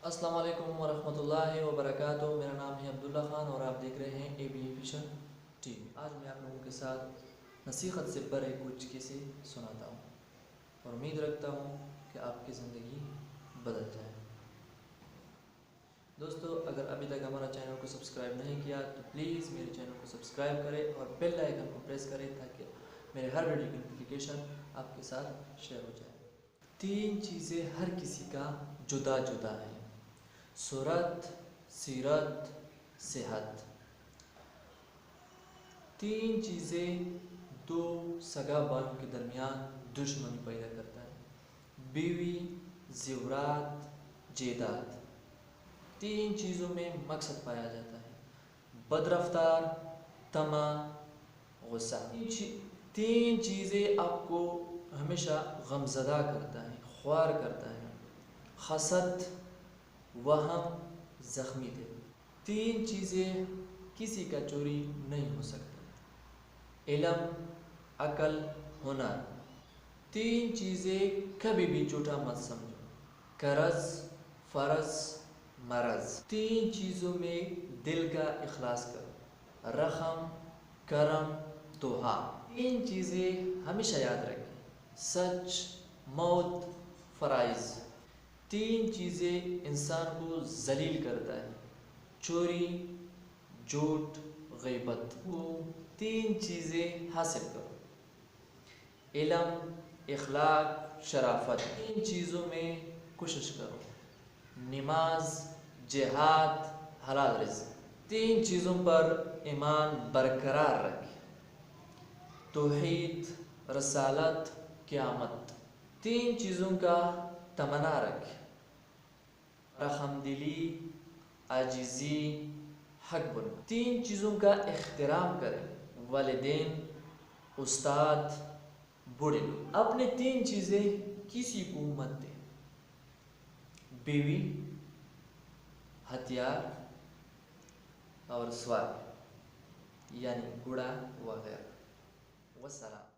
السلام علیکم ورحمۃ اللہ وبرکاتہ۔ میرا نام ہے عبداللہ خان اور آپ دیکھ رہے ہیں AB فیشن ٹی وی۔ آج میں آپ لوگوں کے ساتھ نصیحت سے بھرے کچھ قصے سناتا ہوں اور امید رکھتا ہوں کہ آپ کی زندگی بدل جائے۔ دوستو، اگر ابھی تک ہمارا چینل کو سبسکرائب نہیں کیا تو پلیز میرے چینل کو سبسکرائب کریں اور بیل آئیکن کو پریس کریں تاکہ میرے ہر ویڈیو کی نوٹیفیکیشن آپ کے ساتھ شیئر ہو جائے۔ 3 چیزیں ہر کسی کا جدا جدا ہیں: صورت، سیرت، صحت۔ 3 چیزیں 2 سگا بھائیوں کے درمیان دشمنی پیدا کرتا ہے: بیوی، زیورات، جائیداد۔ 3 چیزوں میں مقصد پایا جاتا ہے: بد رفتار، طمع، غصہ۔ 3 چیزیں آپ کو ہمیشہ غمزدہ کرتا ہے، خوار کرتا ہے: حسد، وہم، زخمی دل۔ 3 چیزیں کسی کا چوری نہیں ہو سکتی: علم، عقل، ہنر۔ 3 چیزیں کبھی بھی جھوٹا مت سمجھو: قرض، فرض، مرض۔ 3 چیزوں میں دل کا اخلاص کرو: رحم، کرم، دعا۔ 3 چیزیں ہمیشہ یاد رکھیں: سچ، موت، فرائض۔ 3 چیزیں انسان کو ذلیل کرتا ہے: چوری، جھوٹ، غیبت۔ وہ 3 چیزیں حاصل کرو: علم، اخلاق، شرافت۔ 3 چیزوں میں کوشش کرو: نماز، جہاد، حلال رزق۔ 3 چیزوں پر ایمان برقرار رکھیں: توحید، رسالت، قیامت۔ 3 چیزوں کا تمنا رکھیں: رحم دلی، عاجزی، حق بولنا۔ 3 چیزوں کا احترام کریں: والدین، استاد، بوڑھے لوگ۔ اپنے 3 چیزیں کسی کو مت دیں: بیوی، ہتھیار اور سواری یعنی گھوڑا وغیرہ۔ والسلام۔